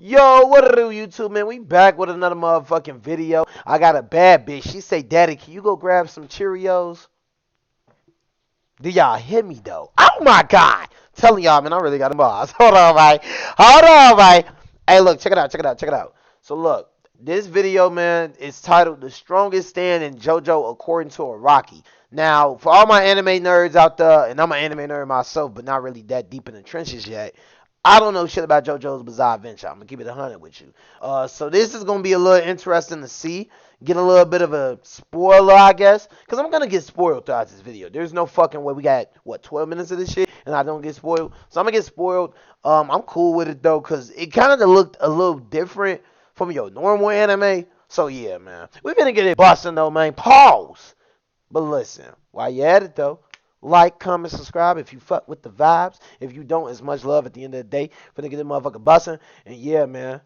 Yo, what it do, YouTube, man? We back with another motherfucking video. I got a bad bitch. She say, Daddy, can you go grab some Cheerios? Do y'all hear me, though? Oh, my God. Telling y'all, man, I really got a boss. Hold on, right? Hold on, right? Hey, look, check it out, check it out, check it out. So, look, this video, man, is titled The Strongest Stand in JoJo According to Araki. Now, for all my anime nerds out there, and I'm an anime nerd myself, but not really that deep in the trenches yet, I don't know shit about JoJo's Bizarre Adventure. I'm gonna keep it 100 with you. So this is gonna be a little interesting to see. Get a little bit of a spoiler, I guess, because I'm gonna get spoiled throughout this video. There's no fucking way. We got what 12 minutes of this shit, and I don't get spoiled. So I'm gonna get spoiled. I'm cool with it though, cause it kind of looked a little different from your normal anime. So yeah, man, we gonna get it busting though, man. Pause. But listen, while you at it though. Like, comment, subscribe if you fuck with the vibes. If you don't, it's much love at the end of the day. Finna get this motherfucker busting. And yeah, man.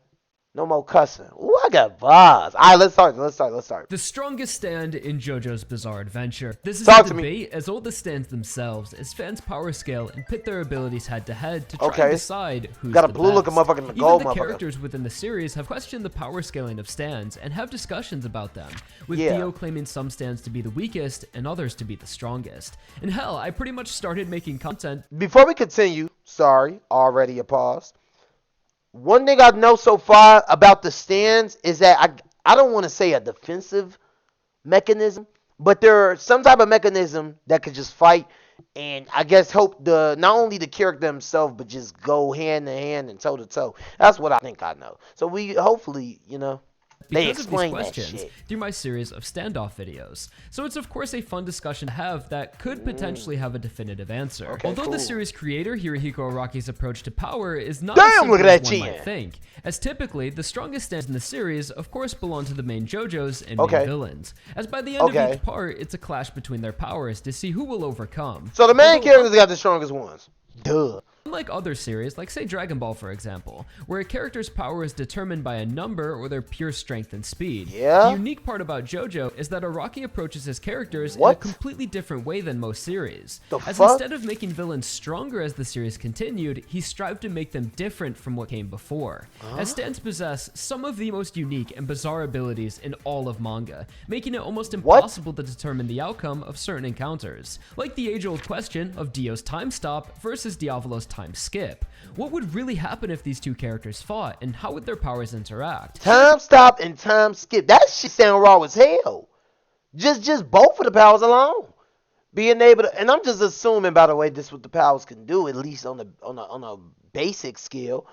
No more cussing. Ooh, I got vibes. Alright, let's start. The strongest stand in JoJo's Bizarre Adventure. This is Talk a to me. debate as old as stands themselves, as fans power scale and pit their abilities head to head to try and decide who's got a the blue looking best. motherfucker and a Even gold the motherfucker. characters within the series have questioned the power scaling of stands and have discussions about them, with Yeah. Dio claiming some stands to be the weakest and others to be the strongest. And hell, I pretty much started making content. Before we continue, sorry, already a pause. One thing I know so far about the stands is that I don't want to say a defensive mechanism, but there are some type of mechanism that could just fight and I guess help the not only the character himself but just go hand to hand and toe to toe. That's what I think I know. So we hopefully, they Because of these explain that questions shit. through my series of standoff videos. So it's of course a fun discussion to have that could potentially have a definitive answer. Okay, Although cool. the series creator Hirohiko Araki's approach to power is not Damn, as simple look at as that one chin. might think, as typically the strongest stands in the series of course belong to the main JoJo's and Okay. main villains, as by the end Okay. of each part it's a clash between their powers to see who will overcome. So the main Although, characters got the strongest ones. Duh. unlike other series, like say Dragon Ball for example, where a character's power is determined by a number or their pure strength and speed, Yeah? the unique part about JoJo is that Araki approaches his characters in a What? completely different way than most series. The As fuck? instead of making villains stronger as the series continued, he strived to make them different from what came before. As stands possess some of the most unique and bizarre abilities in all of manga, making it almost What? impossible to determine the outcome of certain encounters. Like the age-old question of Dio's time stop versus Diavolo's time skip. What would really happen if these two characters fought, and how would their powers interact? Time stop and time skip. That shit sound raw as hell. Just both of the powers alone. Being able to, and I'm just assuming, by the way, this is what the powers can do, at least on a basic scale.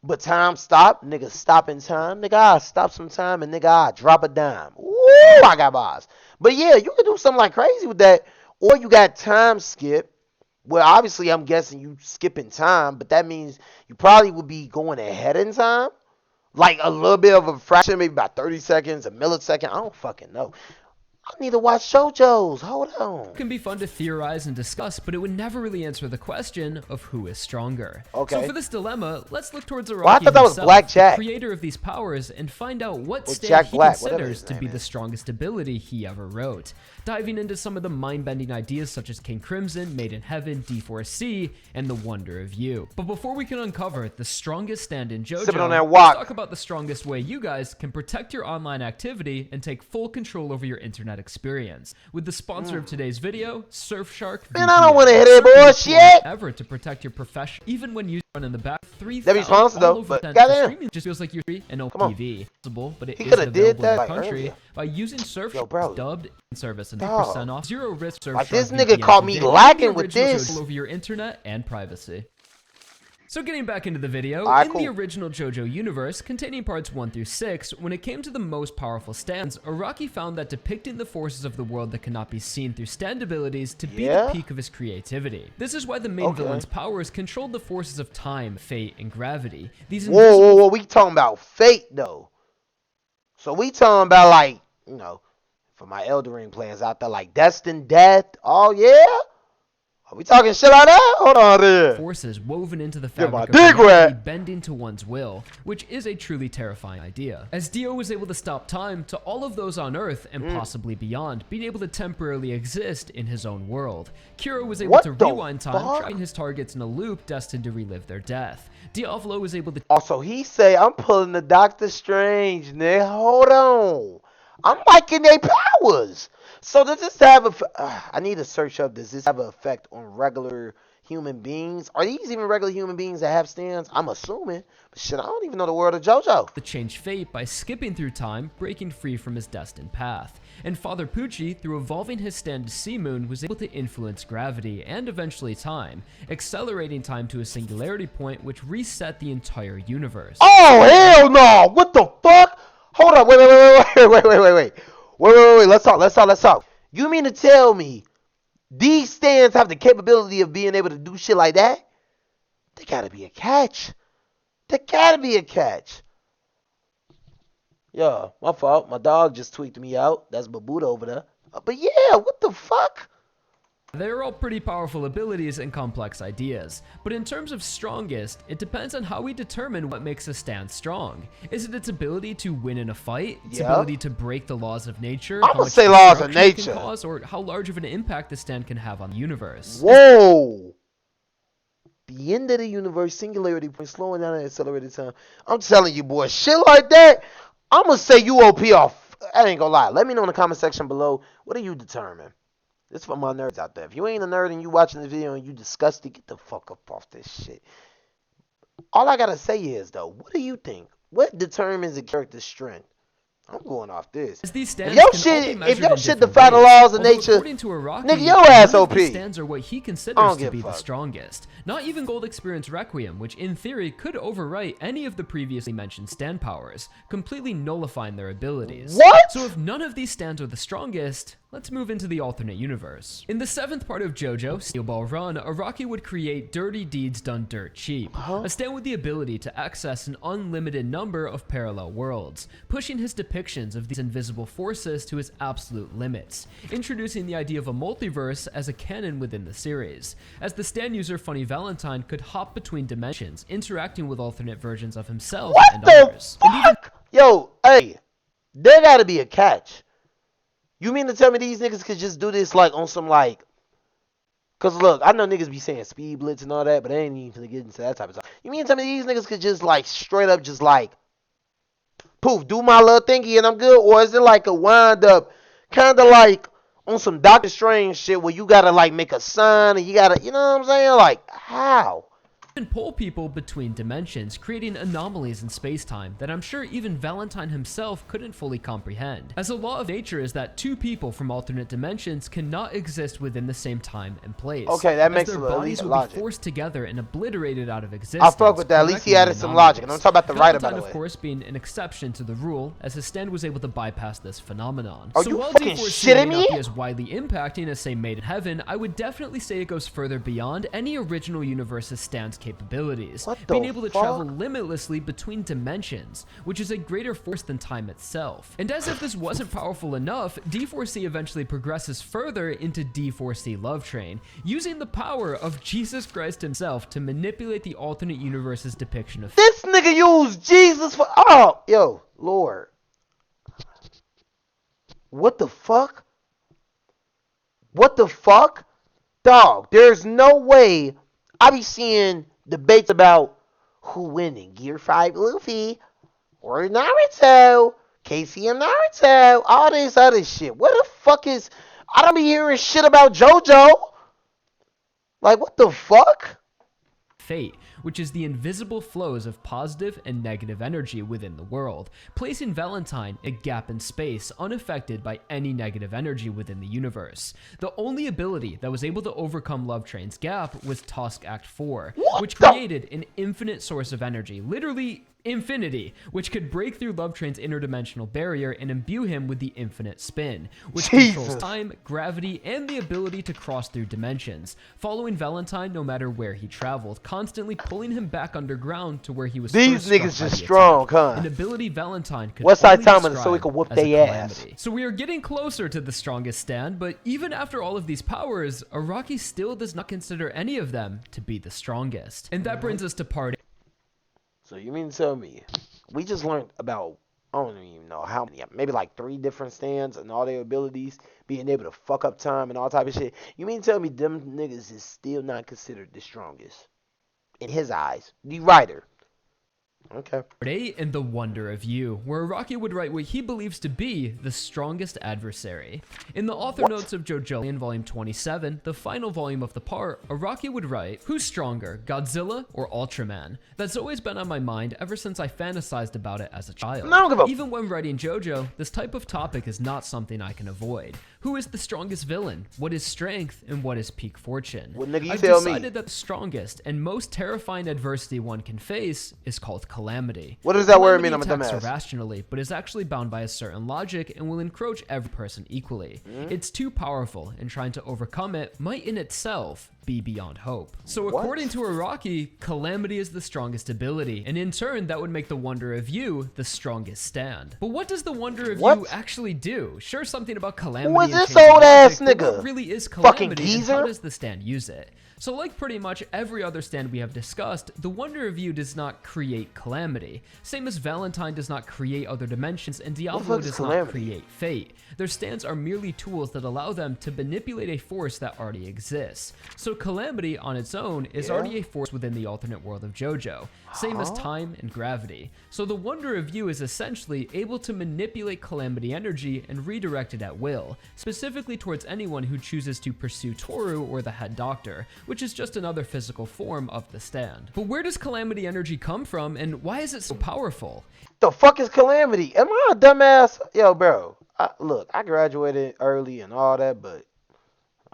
But time stop, nigga, stop in time, nigga, I stop some time, and nigga, I drop a dime. Ooh, I got bars. But yeah, you can do something like crazy with that, or you got time skip. Well, obviously, I'm guessing you skipping time, but that means you probably would be going ahead in time. Like a little bit of a fraction, maybe about 30 seconds, a millisecond. I don't fucking know. I need to watch JoJo's. Hold on. It can be fun to theorize and discuss, but it would never really answer the question of who is stronger. Okay. So for this dilemma, let's look towards Araki Well, I thought that was himself, Black Jack. the creator of these powers, and find out what Or stand Jack he Black, whatever considers his to name be the is. strongest ability he ever wrote. Diving into some of the mind-bending ideas such as King Crimson, Made in Heaven, D4C, and the Wonder of You. But before we can uncover the strongest stand in JoJo, Sipping on that let's wok. talk about the strongest way you guys can protect your online activity and take full control over your internet experience. With the sponsor of today's video, Surfshark Man, I don't VPN. want to hear that bullshit. Ever to protect your profession, even when you run in the back. That be sponsored though, but goddamn. streaming just feels like you're free and no Come on. TV. Possible, but it He is coulda did available that, in the like, country earlier. by using Yo, Surfshark's bro. dubbed service and Dog. 10% off, zero risk. Surfshark Like, this VPN nigga caught me today. lacking The with original this. control over your internet and privacy. So getting back into the video, Alright, in cool. the original JoJo universe, containing parts 1 through 6, when it came to the most powerful stands, Araki found that depicting the forces of the world that cannot be seen through stand abilities to be Yeah? the peak of his creativity. This is why the main Okay. villain's powers controlled the forces of time, fate, and gravity. These Whoa, we talking about fate though. So we talking about like, for my Elden Ring plans out there, like Destined Death. Oh yeah? Are we talking shit like that? Hold on there. Forces woven into the Get my fabric dick of reality wet. bending to one's will, which is a truly terrifying idea. As Dio was able to stop time to all of those on Earth and possibly beyond being able to temporarily exist in his own world, Kira was able What to the rewind time, fuck? trapping his targets in a loop destined to relive their death. Diavolo was able to Also, he say, I'm pulling the Doctor Strange, nigga. Hold on. I'm liking their powers. So does this have a... I need to search up. Does this have an effect on regular human beings? Are these even regular human beings that have stands? I'm assuming. But shit, I don't even know the world of JoJo. change fate by skipping through time, breaking free from his destined path. And Father Pucci, through evolving his stand to Sea Moon, was able to influence gravity and eventually time, accelerating time to a singularity point which reset the entire universe. Oh, hell no. What the fuck? Hold up. Wait. Let's talk. You mean to tell me these stands have the capability of being able to do shit like that? There gotta be a catch. Yeah, my fault. My dog just tweaked me out. That's Babuda over there. But yeah, what the fuck? They're all pretty powerful abilities and complex ideas, but in terms of strongest, it depends on how we determine what makes a stand strong. Is it its ability to win in a fight, its ability to break the laws of nature, I'm gonna say laws of nature, cause, or how large of an impact the stand can have on the universe? Whoa! The end of the universe, singularity point, slowing down at accelerated time. I'm telling you, boy, shit like that, I'm gonna say you OP off. I ain't gonna lie. Let me know in the comment section below. What do you determine? This for my nerds out there. If you ain't a nerd and you watching this video and you disgusted, get the fuck up off this shit. All I gotta say is, though, what do you think? What determines a character's strength? I'm going off this. If your shit defy the laws of nature, according to Araki, nigga, your ass OP. These stands are what he considers to be the strongest. Not even Gold Experience Requiem, which in theory could overwrite any of the previously mentioned stand powers, completely nullifying their abilities. What? So if none of these stands are the strongest, let's move into the alternate universe. In the 7th part of JoJo, Steel Ball Run, Araki would create Dirty Deeds Done Dirt Cheap, a stand with the ability to access an unlimited number of parallel worlds, pushing his depictions of these invisible forces to its absolute limits, introducing the idea of a multiverse as a canon within the series, as the stand user Funny Valentine could hop between dimensions, interacting with alternate versions of himself and others. Fuck? Yo, hey, there gotta be a catch. You mean to tell me these niggas could just do this like on some like... Cause look, I know niggas be saying speed blitz and all that, but I ain't even gonna get into that type of stuff. You mean to tell me these niggas could just like straight up just like... Poof, do my little thingy and I'm good? Or is it like a wind up, kind of like on some Doctor Strange shit where you gotta like make a sign and you gotta, you know what I'm saying? Like, how? Can pull people between dimensions, creating anomalies in space-time that I'm sure even Valentine himself couldn't fully comprehend. As a law of nature is that two people from alternate dimensions cannot exist within the same time and place. Okay, that makes their a bodies little would logic. Be forced together and obliterated out of existence. I fuck with that. At least he added some logic. And I'm talking about the writer, by the way. of course, being an exception to the rule, as his stand was able to bypass this phenomenon. Are so you while fucking shitting me? may not be as widely impacting as, say, Made in Heaven, I would definitely say it goes further beyond any original universe's stand's capabilities. Being able to travel limitlessly between dimensions, which is a greater force than time itself. And as if this wasn't powerful enough, D4C eventually progresses further into D4C Love Train, using the power of Jesus Christ himself to manipulate the alternate universe's depiction of... This nigga used Jesus for... Oh, yo, Lord. What the fuck? What the fuck? Dog, there's no way I be seeing debates about who winning, Gear 5 Luffy or Naruto, KCM Naruto, all this other shit. What the fuck is... I don't be hearing shit about JoJo. Like, what the fuck? Fate, which is the invisible flows of positive and negative energy within the world, placing Valentine a gap in space unaffected by any negative energy within the universe. The only ability that was able to overcome Love Train's gap was Tusk Act 4, which created an infinite source of energy, literally infinity, which could break through Love Train's interdimensional barrier and imbue him with the infinite spin, which controls time, gravity, and the ability to cross through dimensions, following Valentine no matter where he traveled, constantly pulling him back underground to where he was These first struck niggas by just the strong, attack. huh? An ability Valentine could West Side only Thomas so describe he could whoop as a they ass. calamity. So we are getting closer to the strongest stand, but even after all of these powers, Araki still does not consider any of them to be the strongest. And that brings us to part 8. So you mean to tell me, we just learned about, I don't even know how many, maybe like 3 different stands and all their abilities, being able to fuck up time and all type of shit. You mean to tell me them niggas is still not considered the strongest? In his eyes. The writer. Okay. Part 8 and the Wonder of You, where Araki would write what he believes to be the strongest adversary. In the author notes of JOJO'S in volume 27, the final volume of the part, Araki would write, "Who's stronger, Godzilla or Ultraman? That's always been on my mind ever since I fantasized about it as a child. Even when writing JOJO, this type of topic is not something I can avoid. Who is the strongest villain? What is strength and what is peak fortune? Well, nigga, you I've tell decided me. that the strongest and most terrifying adversity one can face is called Calamity. What does that word Calamity mean? I'm a attacks dumbass. irrationally, but is actually bound by a certain logic and will encroach every person equally. It's too powerful, and trying to overcome it might in itself be beyond hope." So according to Araki, Calamity is the strongest ability, and in turn that would make the Wonder of You the strongest stand. But what does the Wonder of You actually do? Sure, something about Calamity. Who is and this changing old ass logic, but nigga? what really is Fucking Calamity, and geezer? how does the stand use it? So like pretty much every other stand we have discussed, the Wonder of You does not create Calamity. Same as Valentine does not create other dimensions, and Diablo does not create fate. Their stands are merely tools that allow them to manipulate a force that already exists. So Calamity on its own is already a force within the alternate world of JoJo, same as time and gravity. So the Wonder of You is essentially able to manipulate Calamity energy and redirect it at will, specifically towards anyone who chooses to pursue Toru or the head doctor, which is just another physical form of the stand. But where does Calamity energy come from, and why is it so powerful? The fuck is Calamity? Am I a dumbass? Yo, bro. Look, I graduated early and all that, but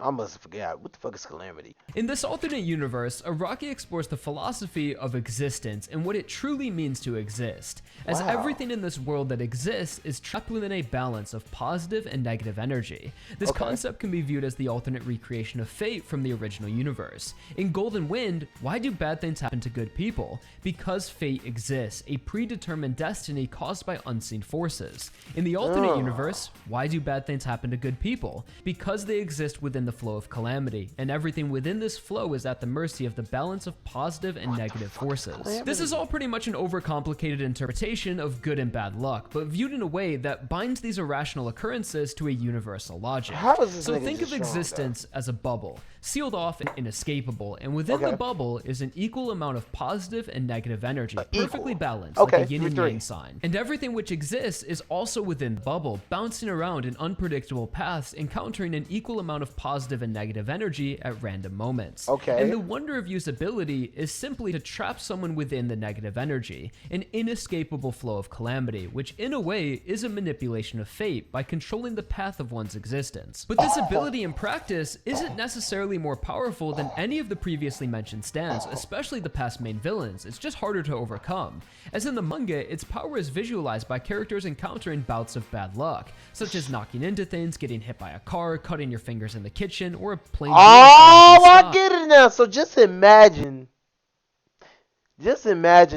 I must have forgot. What the fuck is Calamity? In this alternate universe, Araki explores the philosophy of existence and what it truly means to exist, as everything in this world that exists is trapped within a balance of positive and negative energy. This concept can be viewed as the alternate recreation of fate from the original universe. In Golden Wind, why do bad things happen to good people? Because fate exists, a predetermined destiny caused by unseen forces. In the alternate universe, why do bad things happen to good people? Because they exist within the flow of Calamity, and everything within this flow is at the mercy of the balance of positive and negative forces. This is all pretty much an overcomplicated interpretation of good and bad luck, but viewed in a way that binds these irrational occurrences to a universal logic. So think of existence as a bubble, sealed off and inescapable, and within the bubble is an equal amount of positive and negative energy, perfectly balanced, like a yin and yang sign. And everything which exists is also within the bubble, bouncing around in unpredictable paths, encountering an equal amount of positive and negative energy at random moments. And the Wonder of You's ability is simply to trap someone within the negative energy, an inescapable flow of Calamity, which in a way is a manipulation of fate by controlling the path of one's existence. But this ability in practice isn't necessarily more powerful than any of the previously mentioned stands, especially the past main villains. It's just harder to overcome. As in the manga, its power is visualized by characters encountering bouts of bad luck, such as knocking into things, getting hit by a car, cutting your fingers in the kitchen, or a plane. Oh, I get it now. So just imagine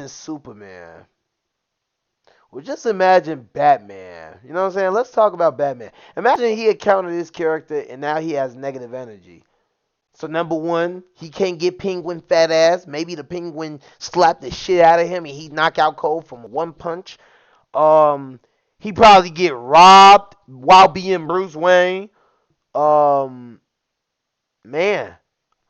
Superman. Well, just imagine Batman. You know what I'm saying? Let's talk about Batman. Imagine he encountered this character and now he has negative energy. So number one, he can't get Penguin fat ass. Maybe the Penguin slapped the shit out of him and he knock out cold from one punch. He probably get robbed while being Bruce Wayne. Man,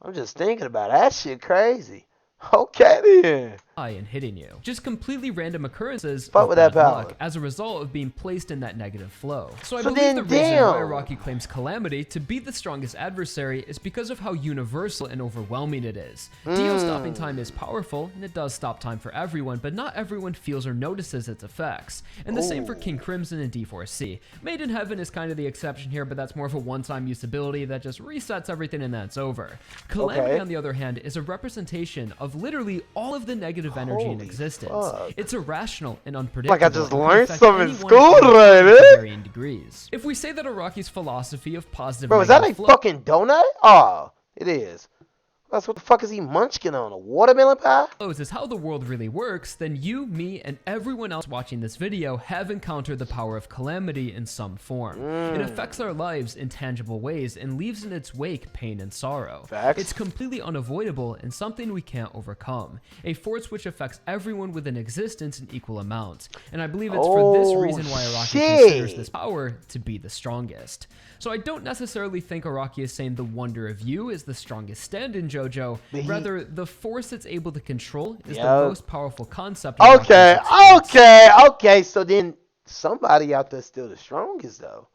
I'm just thinking about it. That shit crazy. Okay then. And hitting you. Just completely random occurrences Fuck of with that bad power. luck as a result of being placed in that negative flow. So I So believe then, the reason damn. why Araki claims Calamity to be the strongest adversary is because of how universal and overwhelming it is. Dio stopping time is powerful, and it does stop time for everyone, but not everyone feels or notices its effects. And the same for King Crimson and D4C. Made in Heaven is kind of the exception here, but that's more of a one-time use ability that just resets everything and that's over. Calamity, on the other hand, is a representation of literally all of the negative energy in existence. It's irrational and unpredictable. Like I just and can learned affect something in anyone school to today, varying degrees. If we say that Araki's philosophy of positive Bro, is that a negative flow fucking donut? Oh, it is. That's what the fuck is he munchkin on? A watermelon pie? Is how the world really works, then you, me, and everyone else watching this video have encountered the power of Calamity in some form. It affects our lives in tangible ways and leaves in its wake pain and sorrow. Facts. It's completely unavoidable and something we can't overcome. A force which affects everyone within existence in equal amounts. And I believe it's for this reason why Araki considers this power to be the strongest. So I don't necessarily think Araki is saying the Wonder of You is the strongest stand in JoJo. Rather, the force it's able to control is the most powerful concept. Okay. So then somebody out there's still the strongest though.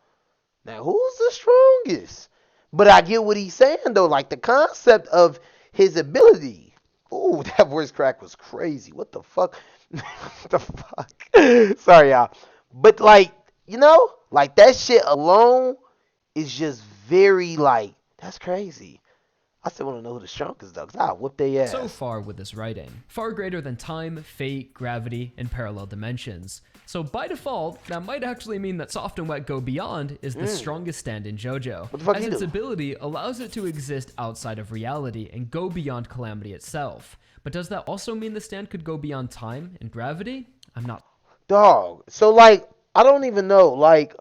Now who's the strongest? But I get what he's saying though, like the concept of his ability. Ooh, that voice crack was crazy. What the fuck? What the fuck? Sorry, y'all. But like, you know, like that shit alone is just very like, that's crazy. I still want to know who the strongest though, because I'll whoop their ass. So far with this writing, far greater than time, fate, gravity, and parallel dimensions. So by default, that might actually mean that Soft and Wet Go Beyond is the strongest stand in JoJo, what the fuck as you its do? ability allows it to exist outside of reality and go beyond Calamity itself. But does that also mean the stand could go beyond time and gravity? I'm not. Dog. So like, I don't even know. Like,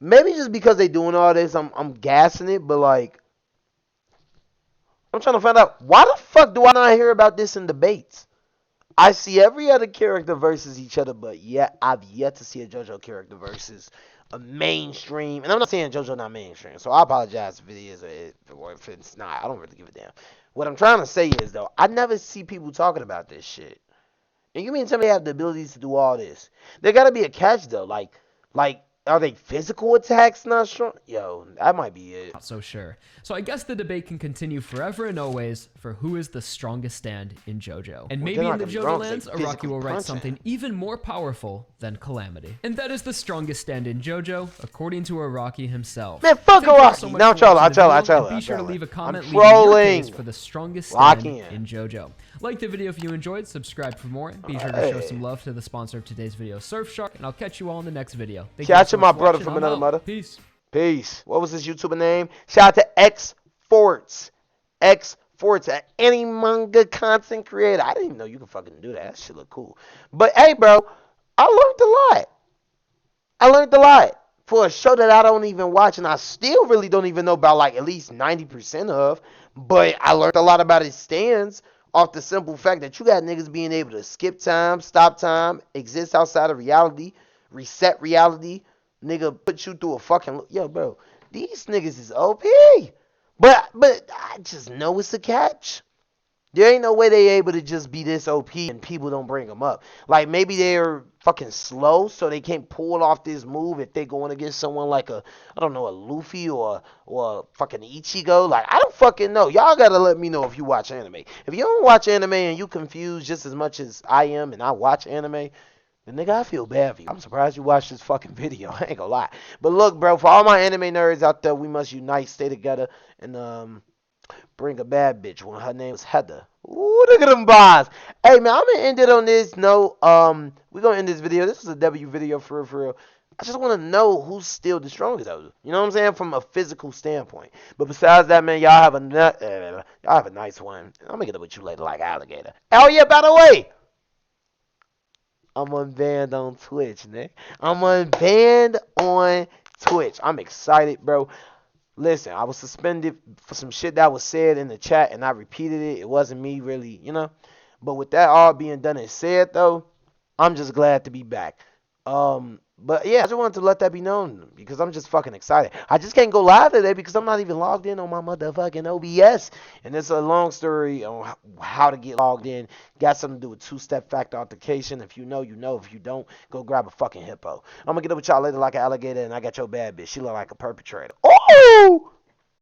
maybe just because they doing all this, I'm gassing it, but like, I'm trying to find out, why the fuck do I not hear about this in debates? I see every other character versus each other, but yet I've yet to see a JoJo character versus a mainstream. And I'm not saying JoJo not mainstream, so I apologize if it is or if it's not. I don't really give a damn. What I'm trying to say is, though, I never see people talking about this shit. And you mean tell me they have the abilities to do all this? There gotta be a catch, though. Like, are they physical attacks not strong? Yo, that might be it. Not so sure. So I guess the debate can continue forever and always for who is the strongest stand in JoJo. And maybe in the JoJo lands, Araki will write something even more powerful than Calamity. And that is the strongest stand in JoJo, according to Araki himself. Man, fuck Araki. Now I tell Be sure to leave a comment leaving your case for the strongest stand in JoJo. Like the video if you enjoyed, subscribe for more, be sure to show some love to the sponsor of today's video, Surfshark, and I'll catch you all in the next video. Thank you Shout out to my brother from another mother. Peace. Peace. What was his YouTuber name? Shout out to X Forts. X Forts, any manga content creator. I didn't even know you could fucking do that. That shit look cool. But hey, bro, I learned a lot for a show that I don't even watch, and I still really don't even know about like at least 90% of. But I learned a lot about his stands off the simple fact that you got niggas being able to skip time, stop time, exist outside of reality, reset reality. Nigga put you through a fucking... Yo, bro, these niggas is OP. But I just know it's a catch. There ain't no way they able to just be this OP and people don't bring them up. Like, maybe they're fucking slow, so they can't pull off this move if they going against someone like a, I don't know, a Luffy or a fucking Ichigo. Like, I don't fucking know. Y'all gotta let me know if you watch anime. If you don't watch anime and you confused just as much as I am and I watch anime, then nigga, I feel bad for you. I'm surprised you watched this fucking video. I ain't gonna lie. But look, bro, for all my anime nerds out there, we must unite, stay together, and bring a bad bitch when her name is Heather. Ooh, look at them bars. Hey, man, I'm gonna end it on this note. We're gonna end this video. This is a W video for real. I just want to know who's still the strongest out of them. You know what I'm saying? From a physical standpoint. But besides that, man, y'all have a nice one. I'm gonna get up with you later like alligator. Oh, yeah, by the way, I'm unbanned on Twitch, Nick. I'm unbanned on Twitch. I'm excited, bro. Listen, I was suspended for some shit that was said in the chat, and I repeated it. It wasn't me, really, you know. But with that all being done and said, though, I'm just glad to be back. But yeah, I just wanted to let that be known because I'm just fucking excited. I just can't go live today because I'm not even logged in on my motherfucking OBS. And it's a long story on how to get logged in. Got something to do with two-step factor authentication. If you know, you know. If you don't, go grab a fucking hippo. I'm gonna get up with y'all later like an alligator, and I got your bad bitch. She look like a perpetrator. Oh!